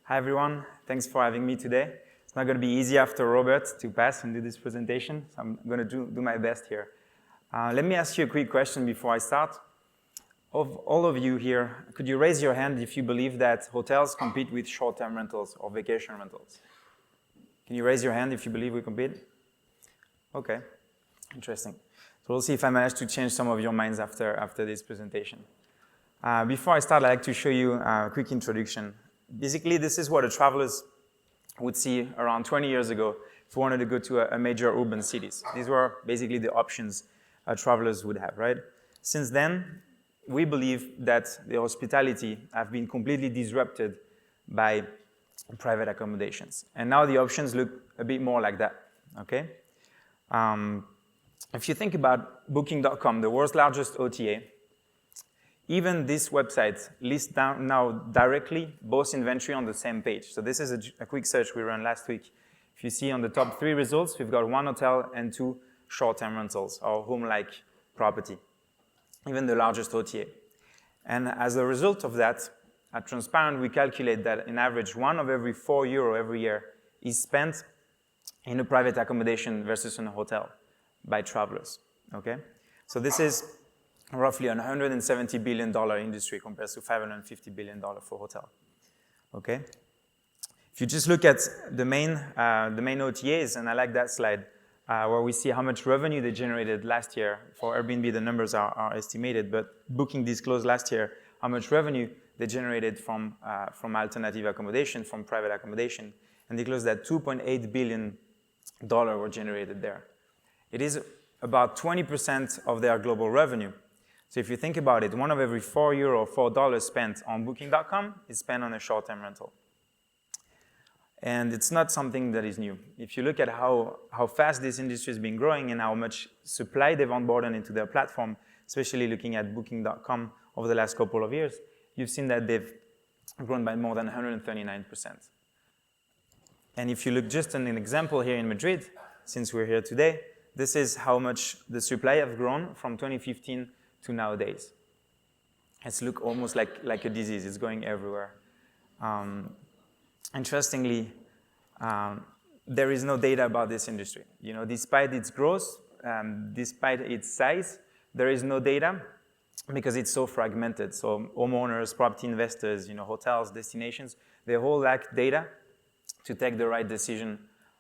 Hi everyone, thanks for having me today. It's not going to be easy after Robert to pass and do this presentation, so I'm going to do my best here. Let me ask you a quick question before I start. Of all of you here, could you raise your hand if you believe that hotels compete with short-term rentals or vacation rentals? Can you raise your hand if you believe we compete? Okay, interesting. So we'll see if I manage to change some of your minds after this presentation. Before I start, I'd like to show you a quick introduction. Basically, this is what the travelers would see around 20 years ago if we wanted to go to a major urban cities. These were basically the options travelers would have, right? Since then, we believe that the hospitality have been completely disrupted by private accommodations. And now the options look a bit more like that, okay? If you think about Booking.com, the world's largest OTA, even this website lists down now directly both inventory on the same page. So this is a quick search we ran last week. If you see on the top 3 results, we've got 1 hotel and 2 short-term rentals or home-like property, even the largest OTA. And as a result of that, at Transparent, we calculate that in average, 1 of every 4 euro every year is spent in a private accommodation versus in a hotel by travelers, okay? So this is roughly a $170 billion industry compared to $550 billion for hotel, okay? If you just look at the main OTAs, and I like that slide, where we see how much revenue they generated last year. For Airbnb, the numbers are estimated, but Booking disclosed last year how much revenue they generated from alternative accommodation, from private accommodation, and they closed that $2.8 billion were generated there. It is about 20% of their global revenue. So if you think about it, 1 of every 4 euro, $4 spent on Booking.com is spent on a short-term rental. And it's not something that is new. If you look at how fast this industry has been growing and how much supply they've onboarded into their platform, especially looking at Booking.com over the last couple of years, you've seen that they've grown by more than 139%. And if you look just at an example here in Madrid, since we're here today, this is how much the supply have grown from 2015 to nowadays. It's look almost like a disease. It's going everywhere. Interestingly, there is no data about this industry. You know, despite its growth, despite its size, there is no data because it's so fragmented. So homeowners, property investors, you know, hotels, destinations, they all lack data to take the right decision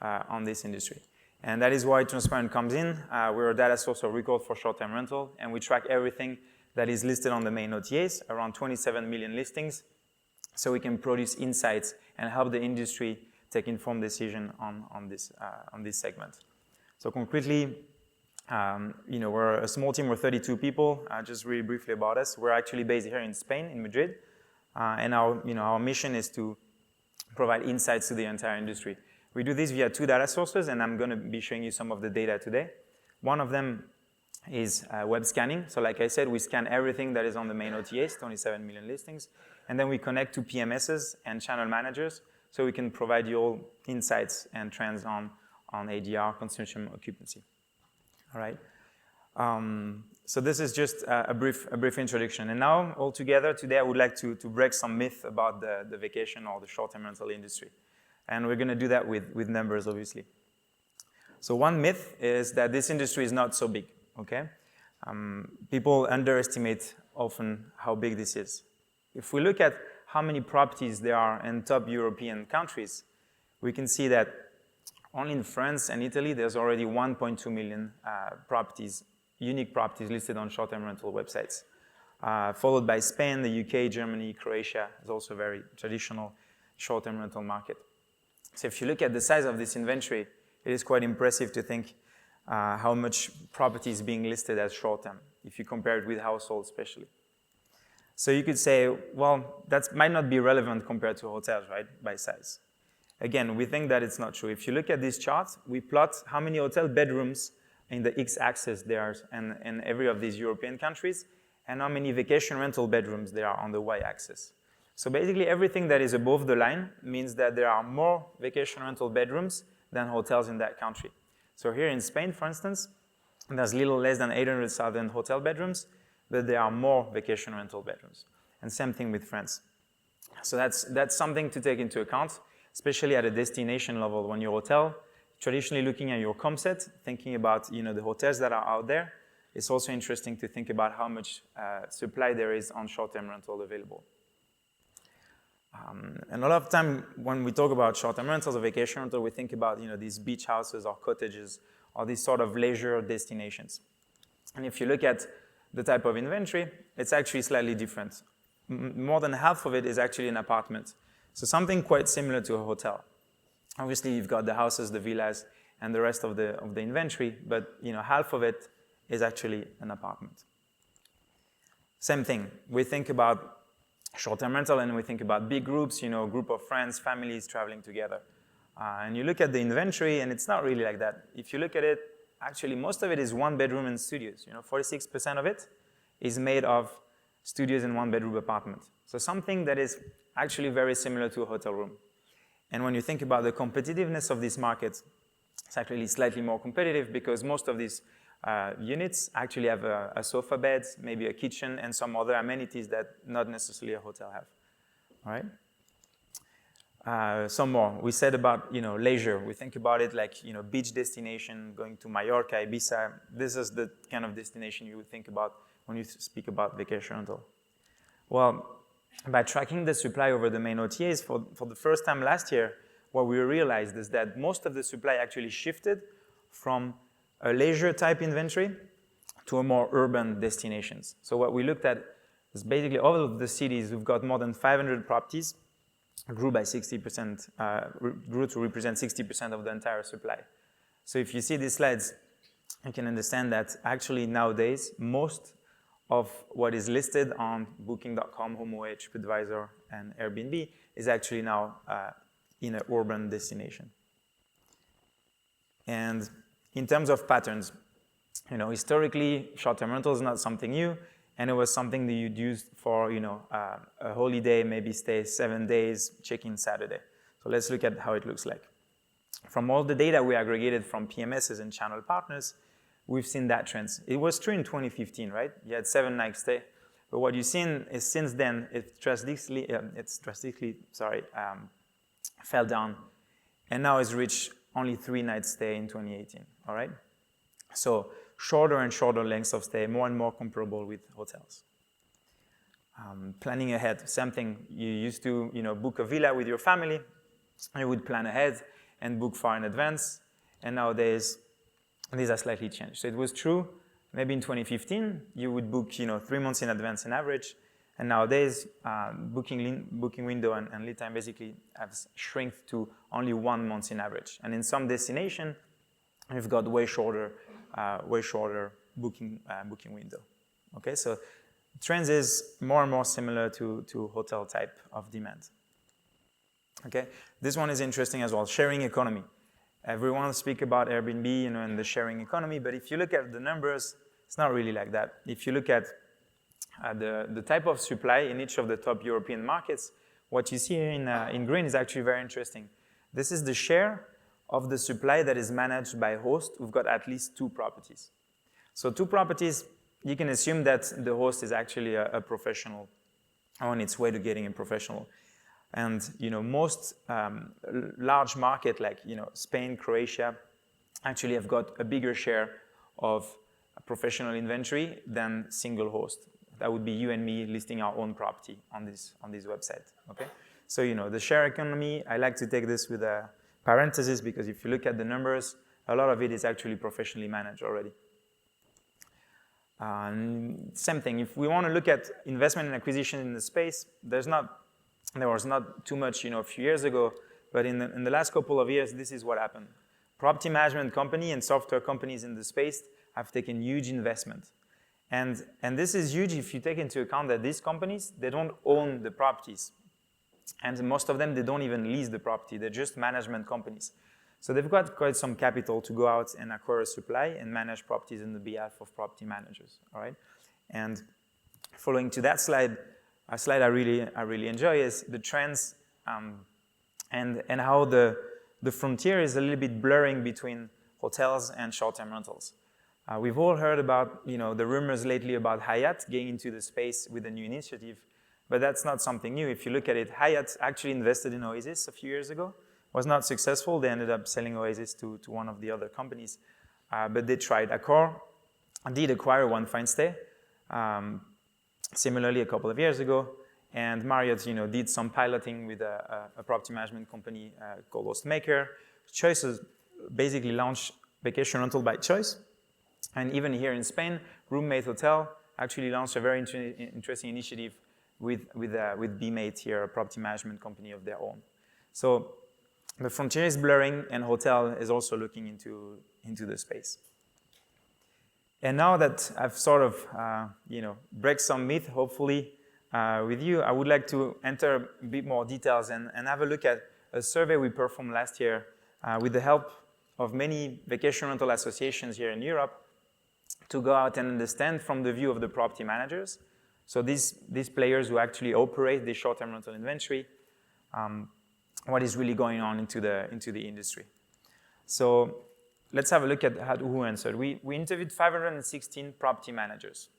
on this industry. And that is why Transparent comes in. We're a data source of record for short-term rental, and we track everything that is listed on the main OTAs, around 27 million listings, so we can produce insights and help the industry take informed decision on this segment. So concretely, you know, we're a small team, we're 32 people. Just really briefly about us, we're actually based here in Spain, in Madrid, and our mission is to provide insights to the entire industry. We do this via 2 data sources, and I'm going to be showing you some of the data today. One of them is web scanning. So like I said, we scan everything that is on the main OTAs, 27 million listings, and then we connect to PMSs and channel managers so we can provide you all insights and trends on ADR, consumption, occupancy. All right. So this is just a brief introduction. And now, all together, today I would like to break some myth about the vacation or the short-term rental industry. And we're going to do that with numbers, obviously. So one myth is that this industry is not so big, okay? People underestimate often how big this is. If we look at how many properties there are in top European countries, we can see that only in France and Italy, there's already 1.2 million properties, unique properties listed on short-term rental websites. Followed by Spain, the UK, Germany, Croatia is also a very traditional short-term rental market. So if you look at the size of this inventory, it is quite impressive to think how much property is being listed as short-term, if you compare it with households especially. So you could say, well, that might not be relevant compared to hotels, right, by size. Again, we think that it's not true. If you look at this chart, we plot how many hotel bedrooms in the x-axis there are in every of these European countries, and how many vacation rental bedrooms there are on the y-axis. So basically, everything that is above the line means that there are more vacation rental bedrooms than hotels in that country. So here in Spain, for instance, there's little less than 800,000 hotel bedrooms, but there are more vacation rental bedrooms. And same thing with France. So that's something to take into account, especially at a destination level. When you're hotel, traditionally looking at your comp set, thinking about the hotels that are out there, it's also interesting to think about how much supply there is on short-term rental available. And a lot of time when we talk about short-term rentals or vacation rental, we think about these beach houses or cottages or these sort of leisure destinations. And if you look at the type of inventory, it's actually slightly different. More than half of it is actually an apartment. So something quite similar to a hotel. Obviously, you've got the houses, the villas, and the rest of the inventory, but half of it is actually an apartment. Same thing. We think about short-term rental and we think about big groups, group of friends, families traveling together. And you look at the inventory and it's not really like that. If you look at it, actually most of it is one bedroom and studios. 46% of it is made of studios and one bedroom apartment. So something that is actually very similar to a hotel room. And when you think about the competitiveness of this market, it's actually slightly more competitive because most of these units actually have a sofa bed, maybe a kitchen, and some other amenities that not necessarily a hotel have. All right. Some more. We said about leisure. We think about it like beach destination, going to Mallorca, Ibiza. This is the kind of destination you would think about when you speak about vacation rental. Well, by tracking the supply over the main OTAs for the first time last year, what we realized is that most of the supply actually shifted from a leisure type inventory to a more urban destinations. So what we looked at is basically all of the cities who've got more than 500 properties grew by 60%, grew to represent 60% of the entire supply. So if you see these slides, you can understand that actually nowadays, most of what is listed on Booking.com, HomeAway, TripAdvisor, and Airbnb is actually now in an urban destination. And in terms of patterns, historically, short-term rental is not something new, and it was something that you'd use for, a holiday, maybe stay 7 days, check-in Saturday. So let's look at how it looks like. From all the data we aggregated from PMSs and channel partners, we've seen that trend. It was true in 2015, right? You had 7 nights stay, but what you've seen is since then it's drastically fell down, and now it's reached only 3 nights stay in 2018. All right, so shorter and shorter lengths of stay, more and more comparable with hotels. Planning ahead, same thing. You used to, book a villa with your family. You would plan ahead and book far in advance, and nowadays these are slightly changed. So it was true maybe in 2015, you would book 3 months in advance on average, and nowadays booking window and lead time basically have shrunk to only 1 month in average. And in some destination, we've got way shorter booking window. Okay, so trends is more and more similar to hotel type of demand. Okay, this one is interesting as well. Sharing economy. Everyone speak about Airbnb, and the sharing economy, but if you look at the numbers, it's not really like that. If you look at the type of supply in each of the top European markets, what you see here in green is actually very interesting. This is the share of the supply that is managed by hosts who've got at least 2 properties. So 2 properties, you can assume that the host is actually a professional on its way to getting a professional. And most large market like Spain, Croatia, actually have got a bigger share of professional inventory than single host. That would be you and me listing our own property on this website. Okay, so the share economy. I like to take this with a parenthesis because if you look at the numbers, a lot of it is actually professionally managed already. Same thing. If we want to look at investment and acquisition in the space, there was not too much, a few years ago, but in the last couple of years, this is what happened. Property management company and software companies in the space have taken huge investment. And this is huge if you take into account that these companies, they don't own the properties. And most of them, they don't even lease the property. They're just management companies. So they've got quite some capital to go out and acquire supply and manage properties on the behalf of property managers, all right? And following to that slide, a slide I really enjoy is the trends and how the frontier is a little bit blurring between hotels and short-term rentals. We've all heard about the rumors lately about Hyatt getting into the space with a new initiative. But that's not something new. If you look at it, Hyatt actually invested in Oasis a few years ago. Was not successful. They ended up selling Oasis to one of the other companies. But they tried. Accor did acquire One Fine Stay, similarly a couple of years ago. And Marriott, did some piloting with a property management company called Hostmaker. Choices basically launched vacation rental by choice. And even here in Spain, Roommate Hotel actually launched a very interesting initiative with BMate here, a property management company of their own. So the frontier is blurring, and hotel is also looking into the space. And now that I've sort of, break some myth, hopefully, with you, I would like to enter a bit more details and have a look at a survey we performed last year with the help of many vacation rental associations here in Europe to go out and understand from the view of the property managers. So these players who actually operate the short-term rental inventory, what is really going on into the industry. So let's have a look at who answered. We interviewed 516 property managers.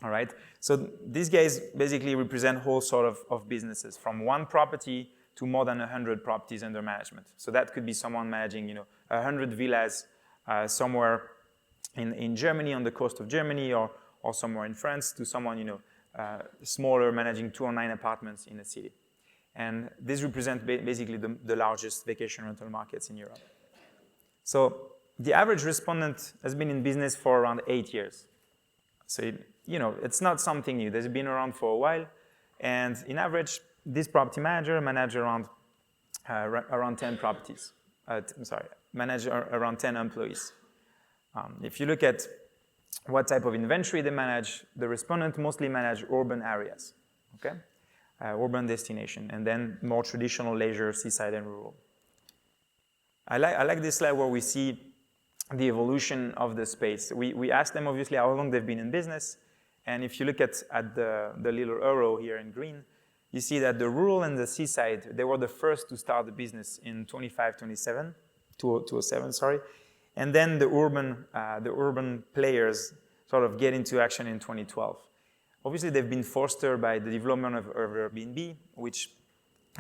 All right. So these guys basically represent whole sort of businesses, from one property to more than 100 properties under management. So that could be someone managing, 100 villas somewhere in Germany, on the coast of Germany, or somewhere in France, to someone, smaller, managing 209 apartments in a city. And these represent basically the largest vacation rental markets in Europe. So the average respondent has been in business for around 8 years. So, it's not something new. They've been around for a while. And in average, this property manager manage around 10 properties. Manage around 10 employees. If you look at what type of inventory they manage, the respondent mostly manage urban areas, okay? Urban destination, and then more traditional leisure, seaside and rural. I like this slide where we see the evolution of the space. We asked them, obviously, how long they've been in business. And if you look at the little arrow here in green, you see that the rural and the seaside, they were the first to start the business in 2007, sorry. And then the urban players sort of get into action in 2012. Obviously, they've been fostered by the development of Airbnb, which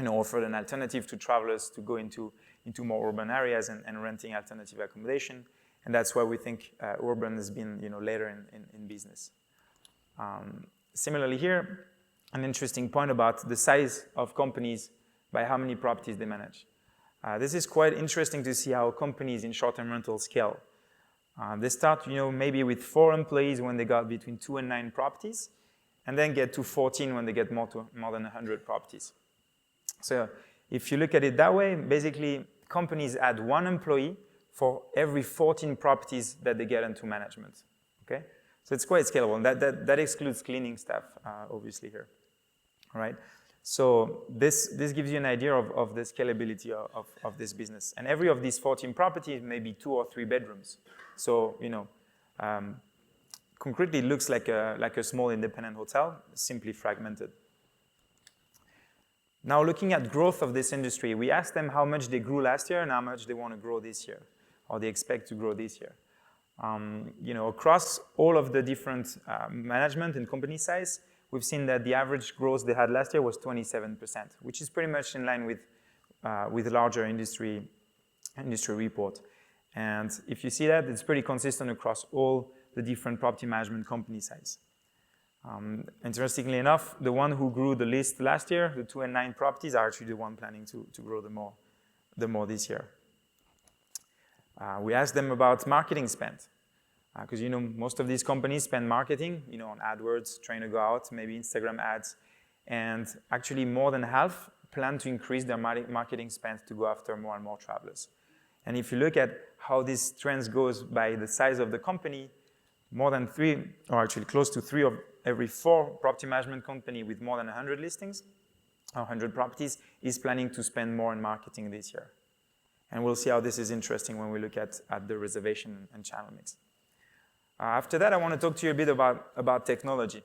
offered an alternative to travelers to go into more urban areas and renting alternative accommodation. And that's why we think urban has been later in business. Similarly here, an interesting point about the size of companies by how many properties they manage. This is quite interesting to see how companies in short-term rental scale. They start, maybe with 4 employees when they got between 2 and 9 properties, and then get to 14 when they get more than 100 properties. So if you look at it that way, basically companies add 1 employee for every 14 properties that they get into management. Okay, so it's quite scalable. And that excludes cleaning staff, obviously here. All right. So this gives you an idea of the scalability of this business. And every of these 14 properties may be 2 or 3 bedrooms. So concretely, it looks like a small independent hotel, simply fragmented. Now, looking at growth of this industry, we asked them how much they grew last year and how much they want to grow this year, or they expect to grow this year. Across all of the different management and company size, we've seen that the average growth they had last year was 27%, which is pretty much in line with larger industry report. And if you see that, it's pretty consistent across all the different property management company size. Interestingly enough, the one who grew the least last year, the 2 and 9 properties, are actually the one planning to grow the more this year. We asked them about marketing spend. Because most of these companies spend marketing, on AdWords, trying to go out, maybe Instagram ads, and actually more than half plan to increase their marketing spend to go after more and more travelers. And if you look at how this trend goes by the size of the company, more than 3, or actually close to 3 of every 4 property management company with more than 100 listings, or 100 properties, is planning to spend more in marketing this year. And we'll see how this is interesting when we look at the reservation and channel mix. After that, I want to talk to you a bit about technology,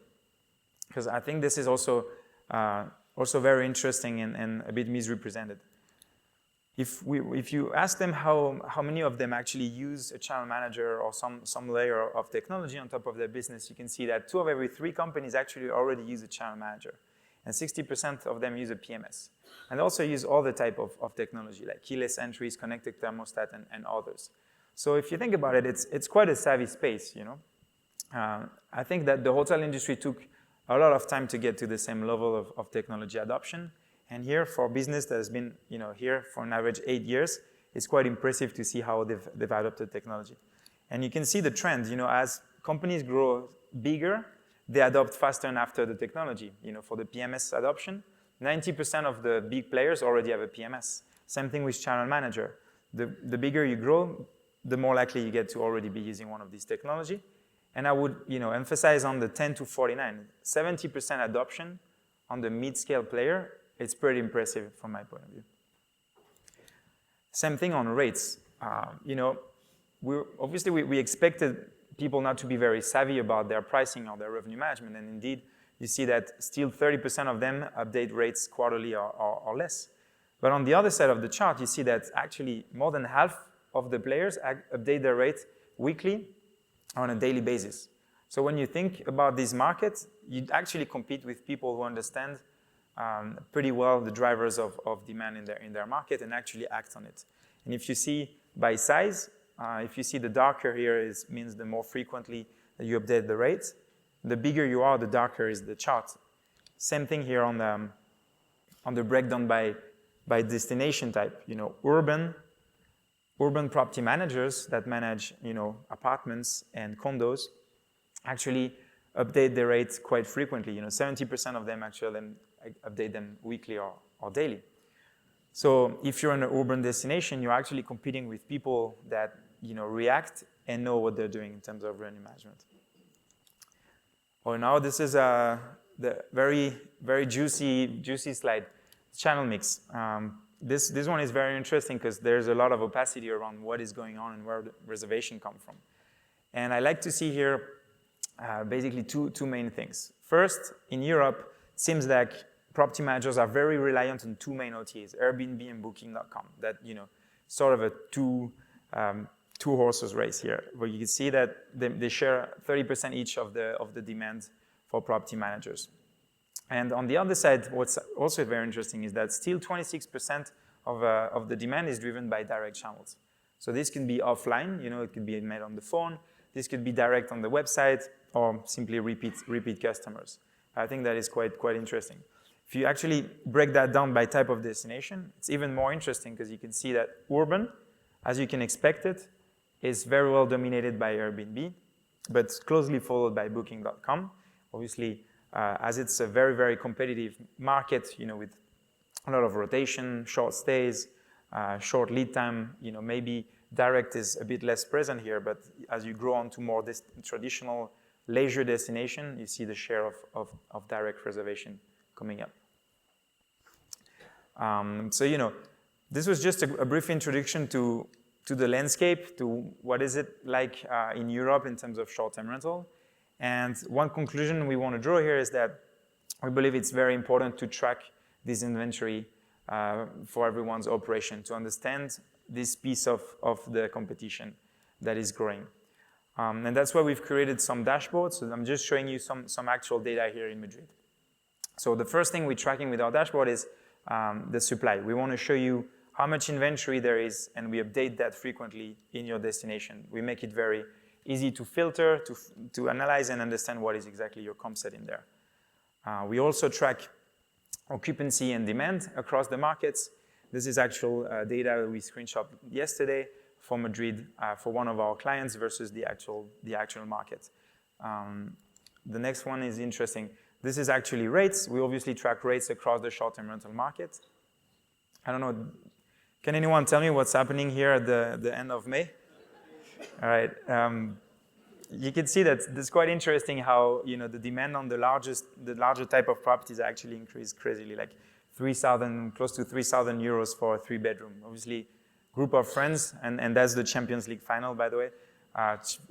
because I think this is also very interesting and a bit misrepresented. If you ask them how many of them actually use a channel manager or some layer of technology on top of their business, you can see that 2 of every 3 companies actually already use a channel manager. and 60% of them use a PMS. And also use all the type of technology, like keyless entries, connected thermostat, and others. So if you think about it, it's quite a savvy space, you know. I think that the hotel industry took a lot of time to get to the same level of technology adoption. And here, for business that has been, you know, here for an average 8 years, it's quite impressive to see how they've adopted technology. And you can see the trend, you know, as companies grow bigger, they adopt faster and after the technology. You know, for the PMS adoption, 90% of the big players already have a PMS. Same thing with channel manager. The bigger you grow, the more likely you get to already be using one of these technology. And I would, you know, emphasize on the 10 to 49, 70% adoption on the mid-scale player. It's pretty impressive from my point of view. Same thing on rates. You know, we expected people not to be very savvy about their pricing or their revenue management, and indeed, you see that still 30% of them update rates quarterly or less. But on the other side of the chart, you see that actually more than half of the players update their rate weekly or on a daily basis. So when you think about this market, you actually compete with people who understand pretty well the drivers of demand in their market and actually act on it. And if you see by size, if you see the darker here means the more frequently that you update the rate. The bigger you are, the darker is the chart. Same thing here on the breakdown by destination type. You know, urban property managers that manage, you know, apartments and condos actually update their rates quite frequently. You know, 70% of them actually update them weekly or daily. So if you're in an urban destination, you're actually competing with people that, you know, react and know what they're doing in terms of revenue management. Now this is the very, very juicy slide, channel mix. This one is very interesting because there's a lot of opacity around what is going on and where the reservation come from. And I like to see here basically two main things. First, in Europe, it seems like property managers are very reliant on two main OTAs, Airbnb and Booking.com. That, you know, sort of a two horses race here, where you can see that they share 30% each of the demand for property managers. And on the other side, what's also very interesting is that still 26% of the demand is driven by direct channels. So this can be offline, you know, it could be made on the phone. This could be direct on the website or simply repeat customers. I think that is quite interesting. If you actually break that down by type of destination, it's even more interesting because you can see that urban, as you can expect it, is very well dominated by Airbnb, but closely followed by Booking.com. Obviously, as it's a very, very competitive market, you know, with a lot of rotation, short stays, short lead time, you know, maybe direct is a bit less present here, but as you grow on to more this traditional leisure destination, you see the share of direct reservation coming up. So, you know, this was just a brief introduction to the landscape, to what is it like in Europe in terms of short-term rental. And one conclusion we want to draw here is that we believe it's very important to track this inventory for everyone's operation, to understand this piece of the competition that is growing. And that's why we've created some dashboards. So I'm just showing you some actual data here in Madrid. So the first thing we're tracking with our dashboard is the supply. We want to show you how much inventory there is, and we update that frequently in your destination. We make it very easy to filter, to analyze and understand what is exactly your comp set in there. We also track occupancy and demand across the markets. This is actual data we screenshot yesterday for Madrid for one of our clients versus the actual market. The next one is interesting. This is actually rates. We obviously track rates across the short-term rental market. I don't know, can anyone tell me what's happening here at the end of May? All right. You can see that it's quite interesting how, you know, the demand on the larger type of properties actually increased crazily, like close to 3,000 euros for a 3-bedroom. Obviously, group of friends, and that's the Champions League final, by the way.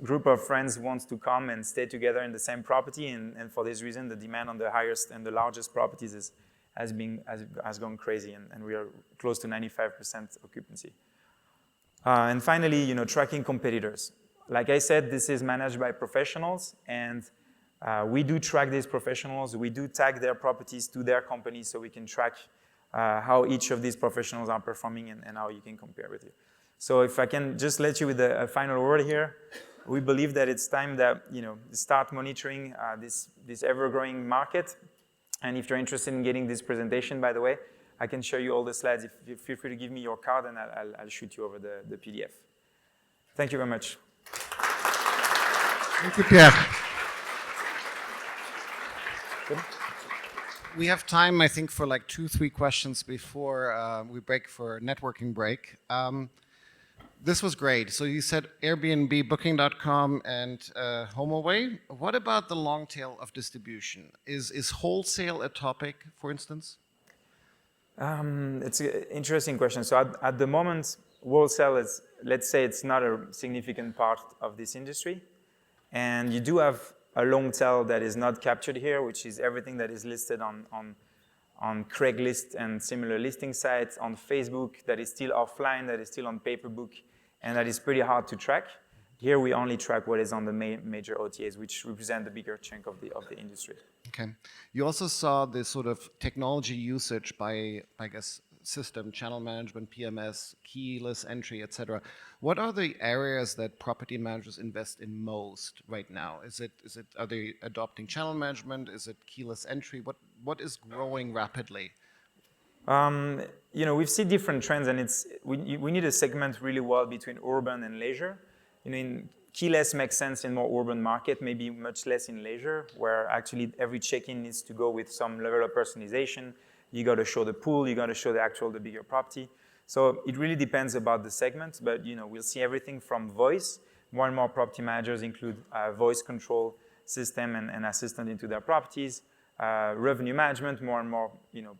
Group of friends wants to come and stay together in the same property, and for this reason, the demand on the highest and the largest properties has gone crazy, and we are close to 95% occupancy. And finally, you know, tracking competitors. Like I said, this is managed by professionals, and We do track these professionals. We do tag their properties to their companies so we can track how each of these professionals are performing and how you can compare with you. So if I can just let you with a final word here, we believe that it's time that start monitoring this ever-growing market. And if you're interested in getting this presentation, by the way, I can show you all the slides. If you feel free to give me your card, and I'll shoot you over the PDF. Thank you very much. Thank you, Pierre. Good. We have time, I think, for like 2-3 questions before we break for a networking break. This was great. So you said Airbnb, Booking.com, and HomeAway. What about the long tail of distribution? Is wholesale a topic, for instance? It's an interesting question. So at the moment, wholesale is, let's say it's not a significant part of this industry. And you do have a long tail that is not captured here, which is everything that is listed on Craigslist and similar listing sites, on Facebook, that is still offline, that is still on paperbook, and that is pretty hard to track. Here we only track what is on the major OTAs, which represent the bigger chunk of the industry. Okay. You also saw this sort of technology usage by, I guess, system, channel management, PMS, keyless entry, etc. What are the areas that property managers invest in most right now? Are they adopting channel management? Is it keyless entry? What is growing rapidly? We've seen different trends, and we need to segment really well between urban and leisure. Keyless makes sense in more urban market, maybe much less in leisure, where actually every check-in needs to go with some level of personalization. You got to show the pool, you got to show the bigger property. So it really depends about the segment, but we'll see everything from voice. More and more property managers include voice control system and assistant into their properties. Revenue management, more and more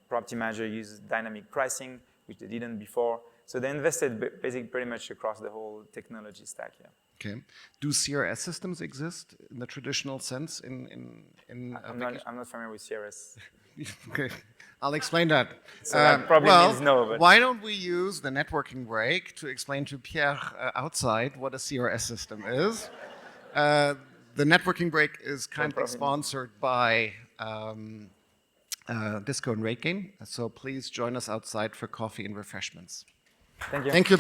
property manager uses dynamic pricing, which they didn't before. So they invested basically pretty much across the whole technology stack. Yeah. Okay. Do CRS systems exist in the traditional sense? I'm not familiar with CRS. Okay, I'll explain that. So that probably means no. But why don't we use the networking break to explain to Pierre outside what a CRS system is? The networking break is kindly sponsored by Disco and Rate Game, so please join us outside for coffee and refreshments. Thank you. Thank you.